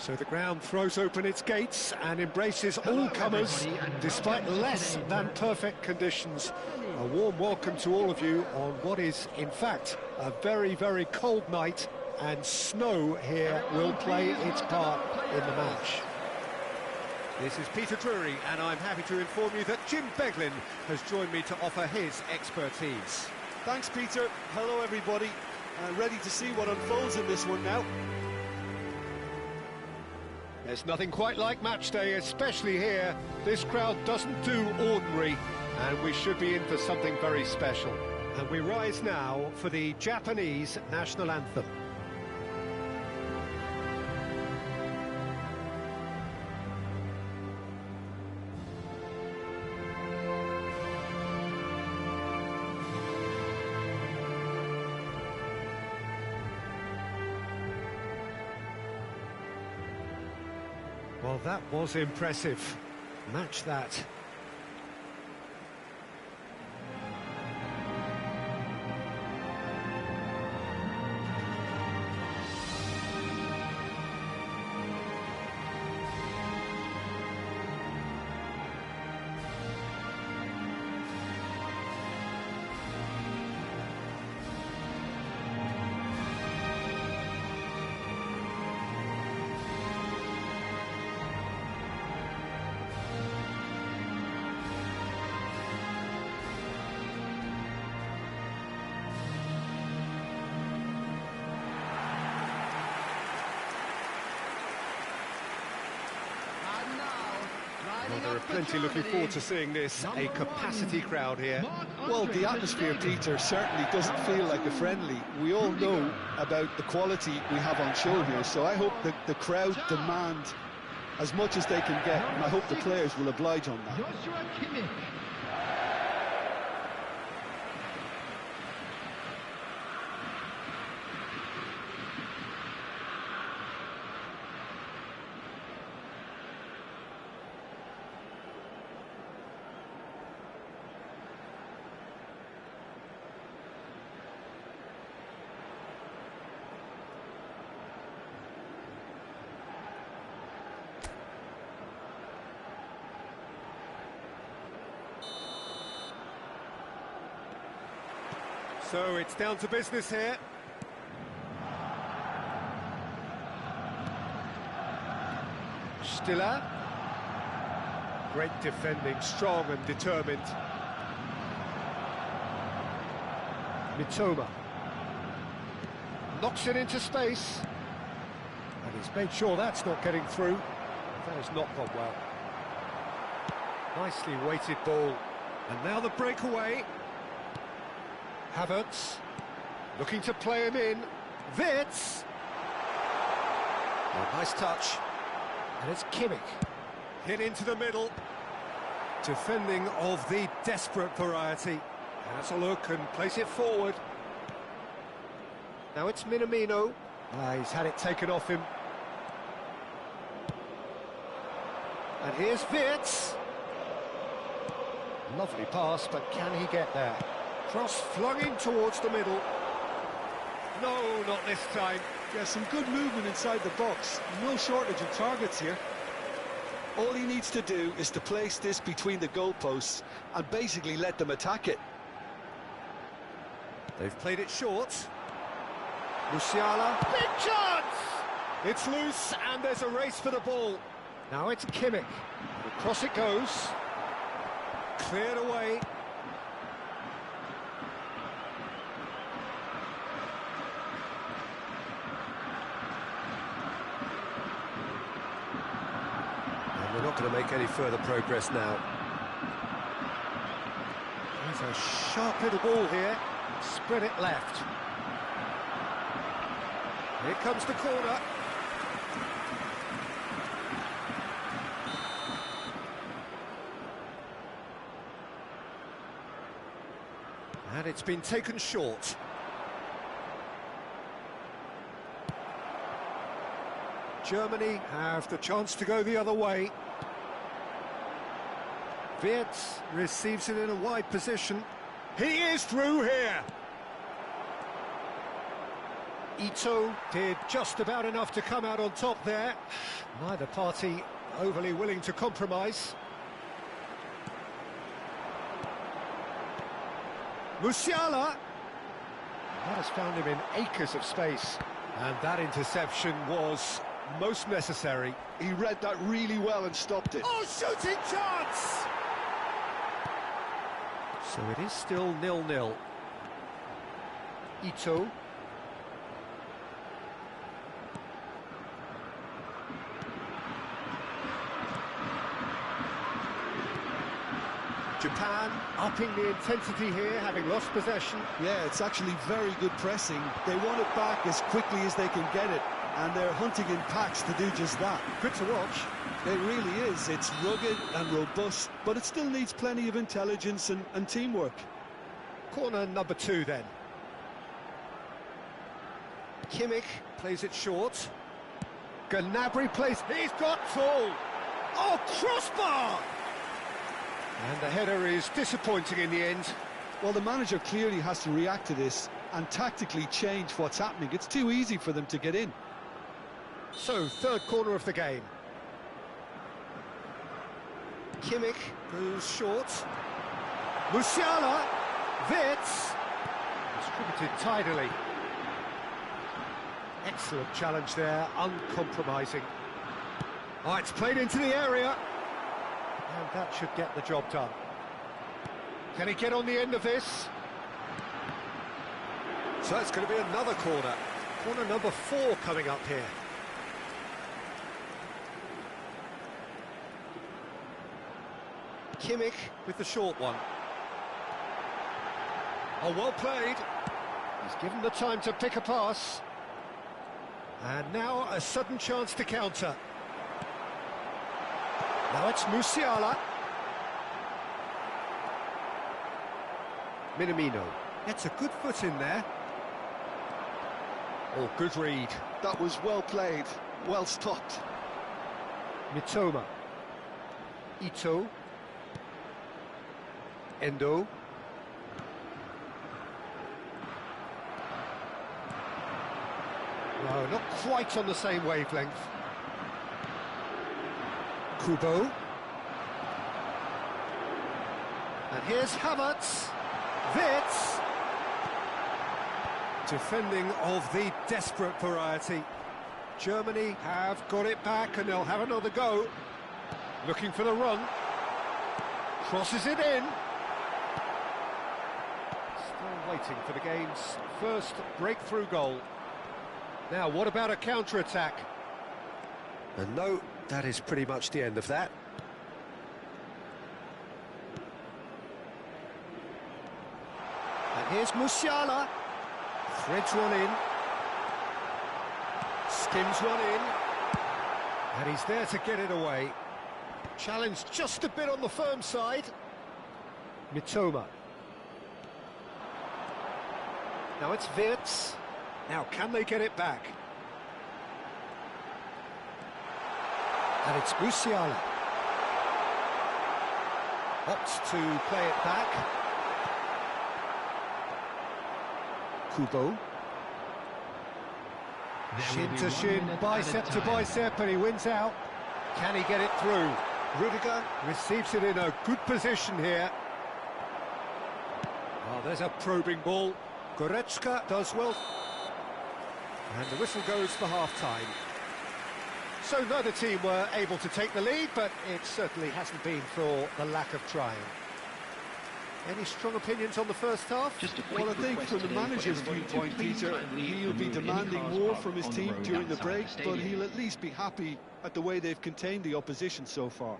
So the ground throws open its gates and embraces all comers, despite less than perfect conditions. A warm welcome to all of you on what is, in fact, a very, very cold night, and snow here will play its part in the match. This is Peter Drury, and I'm happy to inform you that Jim Beglin has joined me to offer his expertise. Thanks, Peter. Hello, everybody. Ready to see what unfolds in this one now. There's nothing quite like match day, especially here. This crowd doesn't do ordinary, and we should be in for something very special. And we rise now for the Japanese national anthem. Well, that was impressive. Match that. Well, there are plenty looking forward to seeing this, a capacity crowd here. Well, the atmosphere, Peter, certainly doesn't feel like a friendly. We all know about the quality we have on show here, so I hope that the crowd demand as much as they can get, and I hope the players will oblige on that. So it's down to business here. Stiller. Great defending, strong and determined. Mitoma. Knocks it into space. And he's made sure that's not getting through. That has not gone well. Nicely weighted ball. And now the breakaway. Havertz, looking to play him in. Wirtz! Oh, nice touch. And it's Kimmich. Hit into the middle. Defending of the desperate variety. Has a look and place it forward. Now it's Minamino. He's had it taken off him. And here's Wirtz. Lovely pass, but can he get there? Cross flung in towards the middle. No, not this time. Yeah, some good movement inside the box. No shortage of targets here. All he needs to do is to place this between the goalposts and basically let them attack it. They've played it short. Musiala. Big chance! It's loose and there's a race for the ball. Now it's Kimmich. Across it goes. Cleared away. We're not going to make any further progress now. There's a sharp little ball here. Spread it left. Here comes the corner. And it's been taken short. Germany have the chance to go the other way. Wirtz receives it in a wide position. He is through here. Ito did just about enough to come out on top there. Neither party overly willing to compromise. Musiala. That has found him in acres of space. And that interception was most necessary. He read that really well and stopped it. Oh, shooting chance! So it is still 0-0. Ito. Japan upping the intensity here, having lost possession. Yeah, it's actually very good pressing. They want it back as quickly as they can get it, and they're hunting in packs to do just that. Good to watch. It really is. It's rugged and robust, but it still needs plenty of intelligence and teamwork. Corner number 2 then. Kimmich plays it short. Gnabry plays... He's got full! Oh, crossbar! And the header is disappointing in the end. Well, the manager clearly has to react to this and tactically change what's happening. It's too easy for them to get in. So, third corner of the game. Kimmich goes short. Musiala. Wits. Distributed tidily. Excellent challenge there, uncompromising. Oh, it's played into the area. And that should get the job done. Can he get on the end of this? So it's going to be another corner. Corner number 4 coming up here. Kimmich with the short one. Oh, well played. He's given the time to pick a pass. And now a sudden chance to counter. Now it's Musiala. Minamino. It's a good foot in there. Oh, good read. That was well played, well stopped. Mitoma. Ito. Endo. No, not quite on the same wavelength. Kubo. And here's Havertz. Wits. Defending of the desperate variety. Germany have got it back and they'll have another go. Looking for the run. Crosses it in. Still waiting for the game's first breakthrough goal. Now, what about a counter-attack? And no, that is pretty much the end of that. And here's Musiala. Threads one in. Skims one in. And he's there to get it away. Challenged just a bit on the firm side. Mitoma. Now it's Wirtz. Now, can they get it back? And it's Musiala. Opts to play it back. Kubo. Shin to shin, bicep to bicep, and he wins out. Can he get it through? Rudiger receives it in a good position here. Oh, there's a probing ball. Goretzka does well. And the whistle goes for half-time. So neither team were able to take the lead, but it certainly hasn't been for the lack of trying. Any strong opinions on the first half? Well, I think from the manager's viewpoint, Peter, he'll be demanding more from his team during the break, but he'll at least be happy at the way they've contained the opposition so far.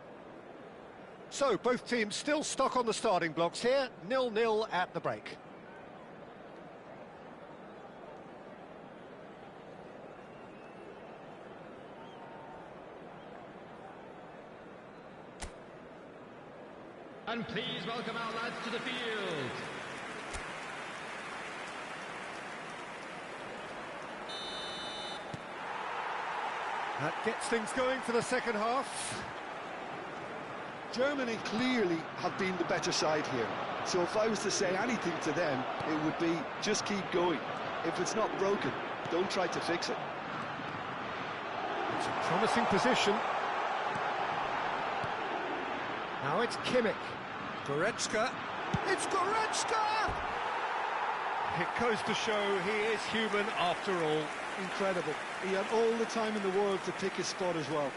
So both teams still stuck on the starting blocks here, 0-0 at the break. And please welcome our lads to the field. That gets things going for the second half. Germany clearly have been the better side here. So if I was to say anything to them, it would be just keep going. If it's not broken, Don't try to fix it. It's a promising position. Now it's Kimmich. Goretzka. It's Goretzka! It goes to show he is human after all. Incredible. He had all the time in the world to pick his spot as well.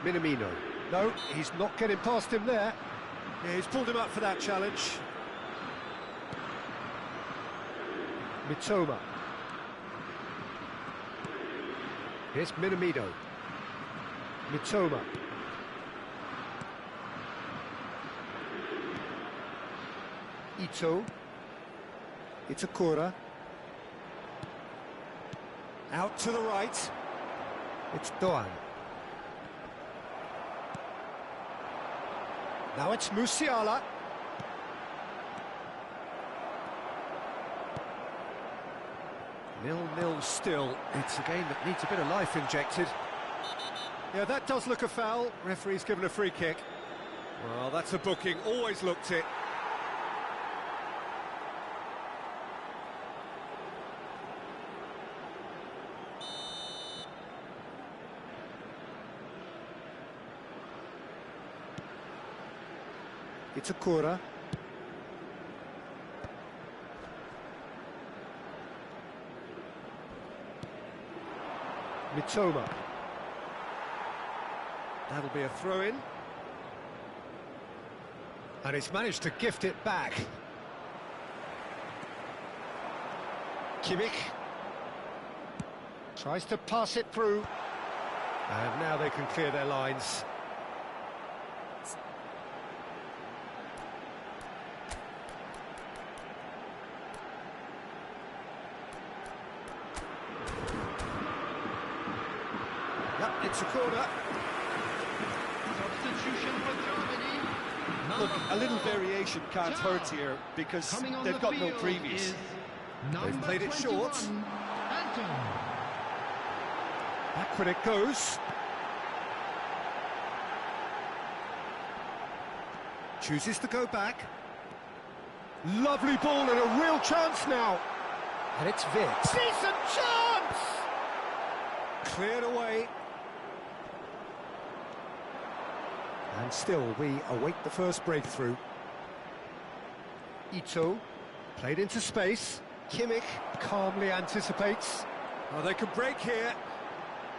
Minamino. No, he's not getting past him there. Yeah, he's pulled him up for that challenge. Mitoma. Here's Minamino. Mitoma. Ito. Itakura. Out to the right. It's Doan. Now it's Musiala. 0-0 still. It's a game that needs a bit of life injected. Yeah, that does look a foul. Referee's given a free kick. Well, that's a booking. Always looked it. It's Itakura. Mitoma. That'll be a throw-in. And he's managed to gift it back. Kimmich. Tries to pass it through. And now they can clear their lines. Yep, it's a corner. Substitution for Germany. Look, a little variation can't hurt here because they've got no previous. They've played it short. Anton. Back when it goes. Chooses to go back. Lovely ball and a real chance now. And it's Vitz. Decent chance! Cleared away. And still, we await the first breakthrough. Ito, played into space. Kimmich calmly anticipates. Oh, they can break here.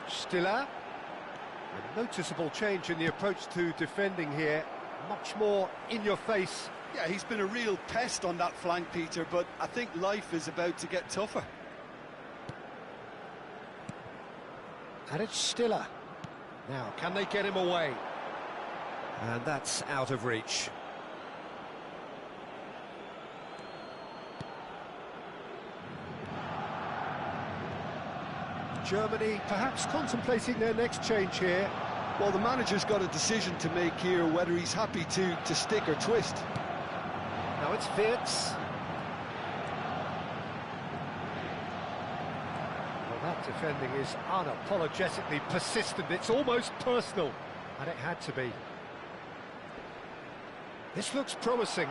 Stiller. A noticeable change in the approach to defending here. Much more in your face. Yeah, he's been a real pest on that flank, Peter, but I think life is about to get tougher. And it's Stiller. Now, can they get him away? And that's out of reach. Germany perhaps contemplating their next change here. Well, the manager's got a decision to make here, whether he's happy to stick or twist. Now it's Vitz. Well, that defending is unapologetically persistent. It's almost personal, and it had to be. This looks promising.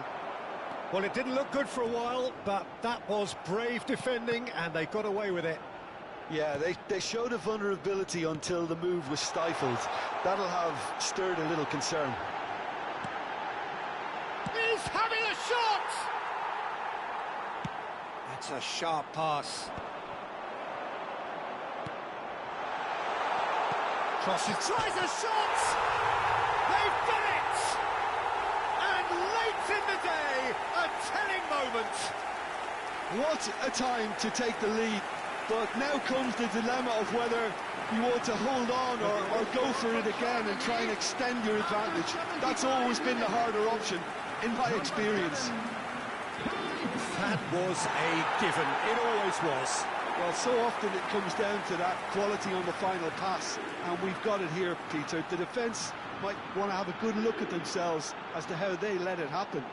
Well, it didn't look good for a while, but that was brave defending, and they got away with it. Yeah, they showed a vulnerability until the move was stifled. That'll have stirred a little concern. He's having a shot! That's a sharp pass. Crosses, tries a shot! They've done it! And late in the day, a telling moment. What a time to take the lead. But now comes the dilemma of whether you want to hold on or go for it again and try and extend your advantage. That's always been the harder option, in my experience. That was a given. It always was. Well, so often it comes down to that quality on the final pass, and we've got it here, Peter. The defence might want to have a good look at themselves as to how they let it happen.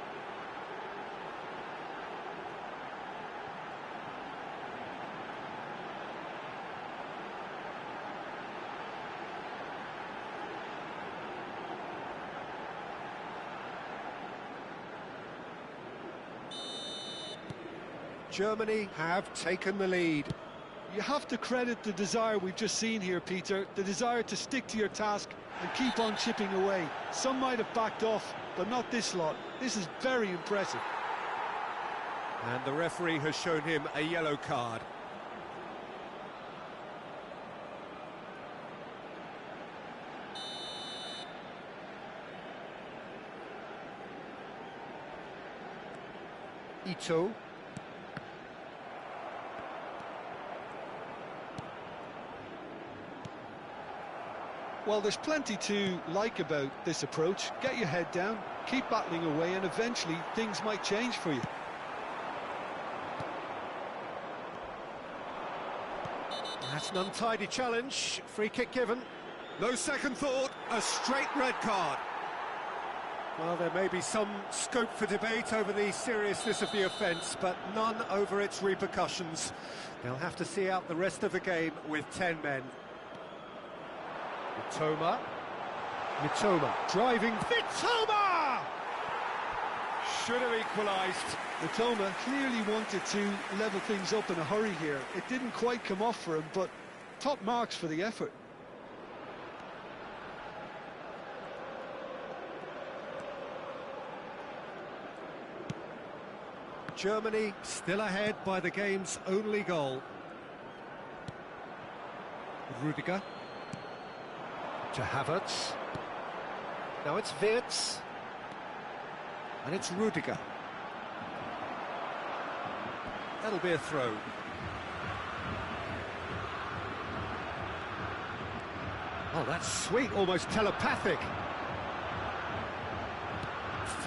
Germany have taken the lead. You have to credit the desire we've just seen here, Peter, the desire to stick to your task and keep on chipping away. Some might have backed off, but not this lot. This is very impressive. And the referee has shown him a yellow card. Ito. Well, there's plenty to like about this approach. Get your head down, keep battling away, and eventually things might change for you. That's an untidy challenge. Free kick given. No second thought, a straight red card. Well, there may be some scope for debate over the seriousness of the offence, but none over its repercussions. They'll have to see out the rest of the game with 10 men. Mitoma driving. Mitoma! Should have equalised. Mitoma clearly wanted to level things up in a hurry here. It didn't quite come off for him, but top marks for the effort. Germany still ahead by the game's only goal. Rudiger. To Havertz. Now it's Wirtz. And it's Rudiger. That'll be a throw. Oh, that's sweet, almost telepathic.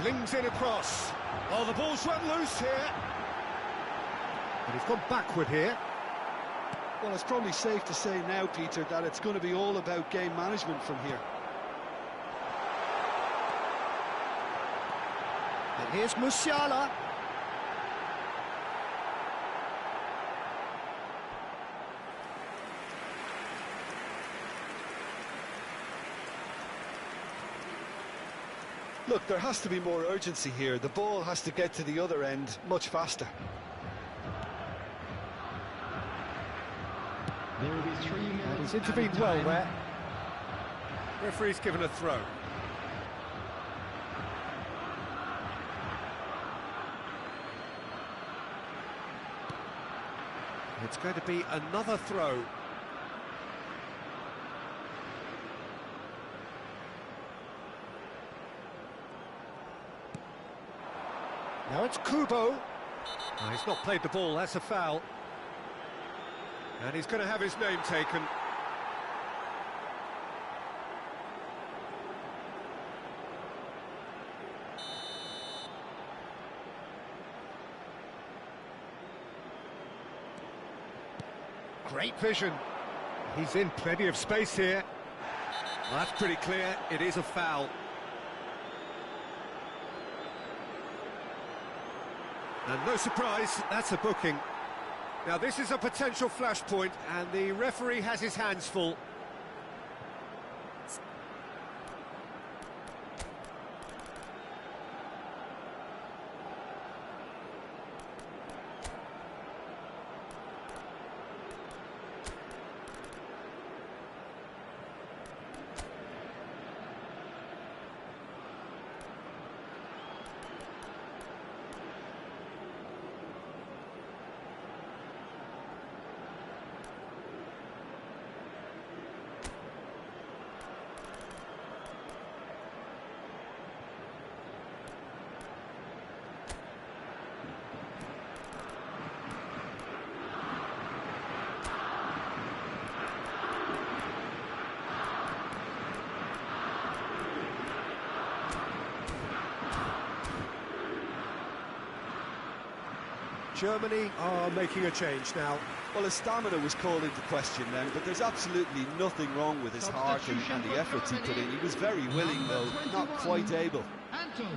Flings it across. Oh, the ball's run loose here. And he's gone backward here. Well, it's probably safe to say now, Peter, that it's going to be all about game management from here. And here's Musiala. Look, there has to be more urgency here. The ball has to get to the other end much faster. There will be 3 minutes. And he's intervened well there. Referee's given a throw. It's going to be another throw. Now it's Kubo. Oh, he's not played the ball, that's a foul. And he's going to have his name taken. Great vision. He's in plenty of space here. Well, that's pretty clear, it is a foul. And no surprise, that's a booking. Now this is a potential flashpoint, and the referee has his hands full. Germany are making a change now. Well, his stamina was called into question then, but there's absolutely nothing wrong with his heart and the efforts he put in. He was very willing, though, not quite able. Anton,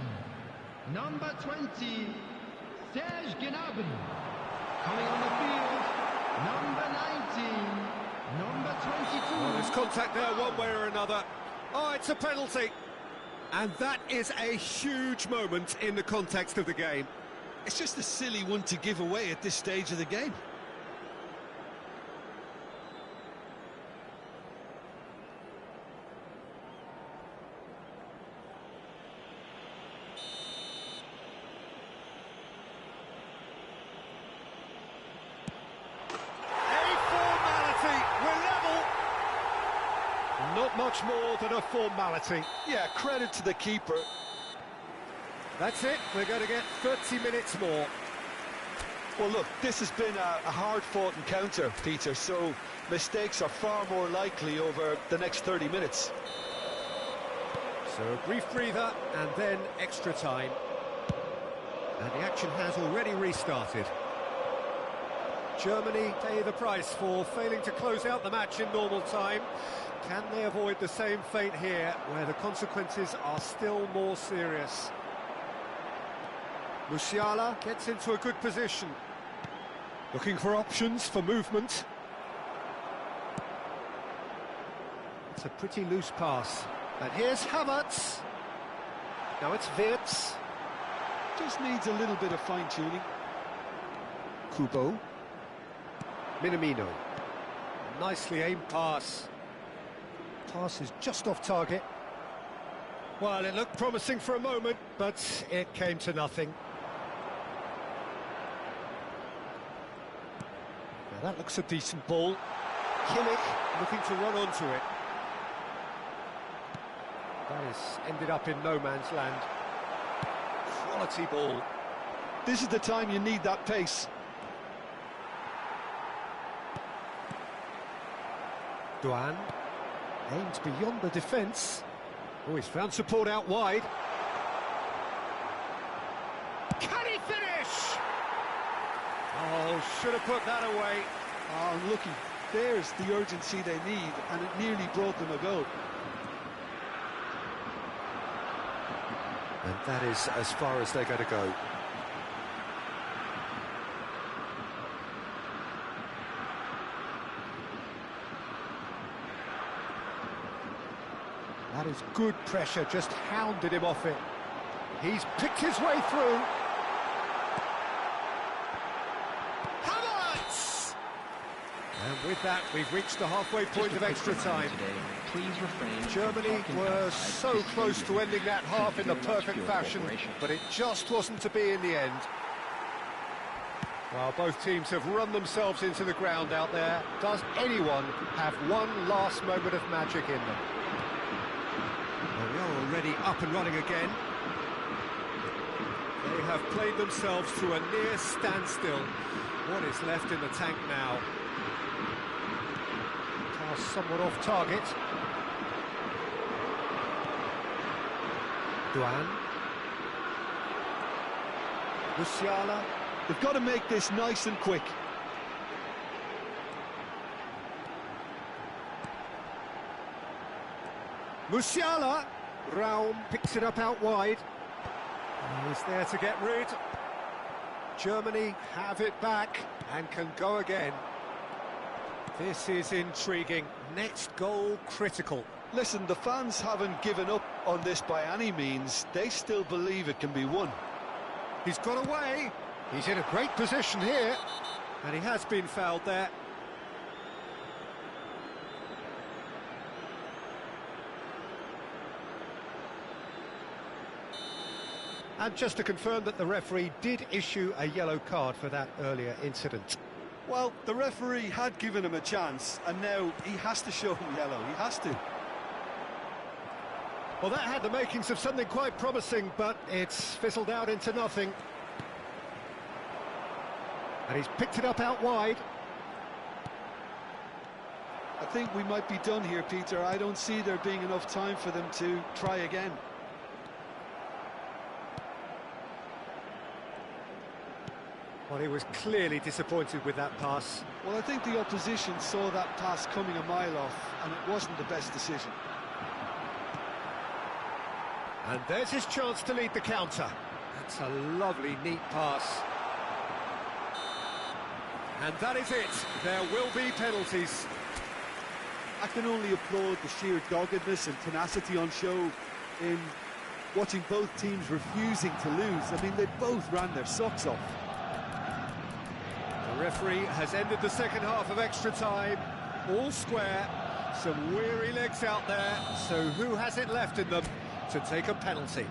number 20, Serge Gnabry. Coming on the field, number 19, number 22. Well, there's contact there one way or another. Oh, it's a penalty. And that is a huge moment in the context of the game. It's just a silly one to give away at this stage of the game. Not much more than a formality. Yeah, credit to the keeper. That's it, we're going to get 30 minutes more. Well, look, this has been a hard-fought encounter, Peter, so mistakes are far more likely over the next 30 minutes. So a brief breather and then extra time. And the action has already restarted. Germany pay the price for failing to close out the match in normal time. Can they avoid the same fate here, where the consequences are still more serious? Musiala gets into a good position. Looking for options for movement. It's a pretty loose pass. And here's Havertz. Now it's Wirtz. Just needs a little bit of fine-tuning. Kubo. Minamino. Nicely aimed pass. Pass is just off target. Well, it looked promising for a moment, but it came to nothing. Now that looks a decent ball. Kimmich looking to run onto it. That has ended up in no man's land. Quality ball. This is the time you need that pace. Duan aims beyond the defence. Oh, he's found support out wide. Can he finish? Oh, should have put that away. Oh, looky, there's the urgency they need, and it nearly brought them a goal. And that is as far as they're going to go. That is good pressure, just hounded him off it. He's picked his way through. Havertz! And with that, we've reached the halfway point of extra time. Germany were so close to ending that half in the perfect fashion, but it just wasn't to be in the end. Well, both teams have run themselves into the ground out there. Does anyone have one last moment of magic in them? Well, we are already up and running again. They have played themselves to a near standstill. What is left in the tank now? Pass somewhat off target. Duan. Musiala. They've got to make this nice and quick. Musiala. Raum picks it up out wide. He's there to get rid. Germany have it back and can go again. This is intriguing. Next goal critical. Listen, the fans haven't given up on this by any means. They still believe it can be won. He's got away. He's in a great position here. And he has been fouled there. And just to confirm that the referee did issue a yellow card for that earlier incident. Well, the referee had given him a chance, and now he has to show him yellow. He has to. Well, that had the makings of something quite promising, but it's fizzled out into nothing. And he's picked it up out wide. I think we might be done here, Peter. I don't see there being enough time for them to try again. Well, he was clearly disappointed with that pass. Well, I think the opposition saw that pass coming a mile off, and it wasn't the best decision. And there's his chance to lead the counter. That's a lovely, neat pass. And that is it. There will be penalties. I can only applaud the sheer doggedness and tenacity on show in watching both teams refusing to lose. I mean, they both ran their socks off. The referee has ended the second half of extra time, all square, some weary legs out there, so who has it left in them to take a penalty?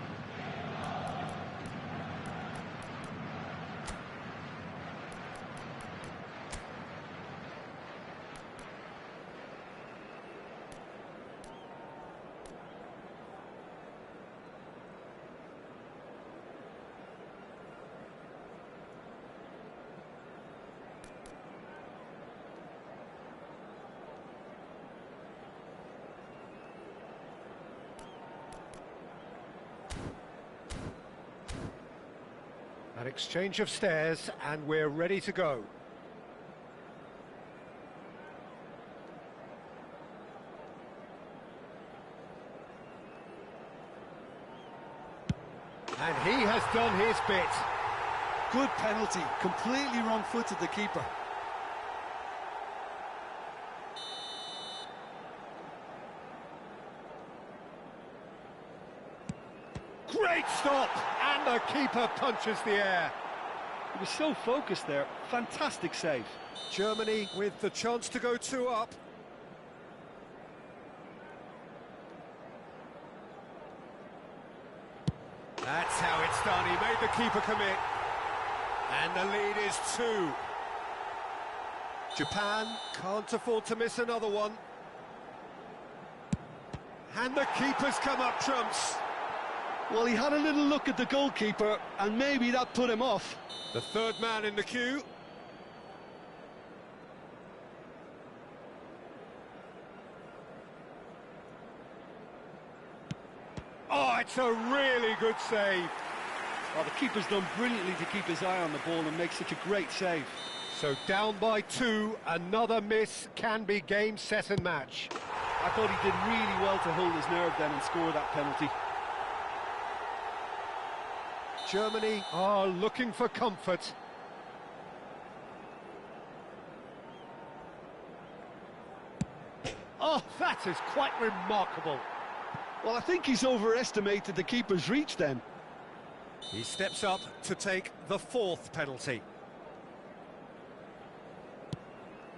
An exchange of stares, and we're ready to go. And he has done his bit. Good penalty, completely wrong-footed the keeper. Great stop, and the keeper punches the air. He was so focused there, fantastic save. Germany with the chance to go 2 up. That's how it's done, he made the keeper commit. And the lead is 2. Japan can't afford to miss another one. And the keeper's come up trumps. Well, he had a little look at the goalkeeper, and maybe that put him off. The third man in the queue. Oh, it's a really good save. Well, the keeper's done brilliantly to keep his eye on the ball and make such a great save. So down by 2, another miss can be game, set and match. I thought he did really well to hold his nerve then and score that penalty. Germany are looking for comfort. Oh, that is quite remarkable. Well, I think he's overestimated the keeper's reach then. He steps up to take the 4th penalty.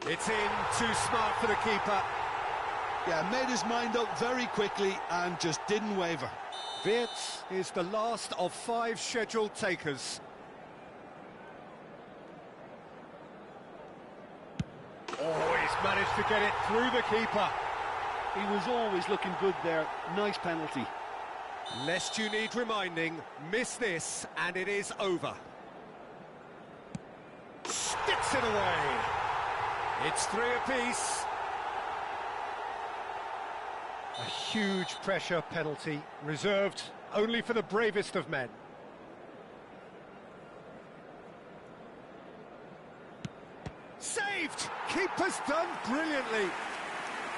It's in, too smart for the keeper. Yeah, made his mind up very quickly and just didn't waver. Wirtz is the last of 5 scheduled takers. Oh, he's managed to get it through the keeper. He was always looking good there. Nice penalty. Lest you need reminding, miss this and it is over. Sticks it away. It's 3 apiece. A huge pressure penalty, reserved only for the bravest of men. Saved! Keeper's done brilliantly.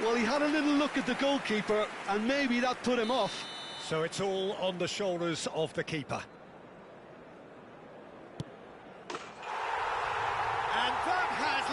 Well, he had a little look at the goalkeeper, and maybe that put him off. So it's all on the shoulders of the keeper.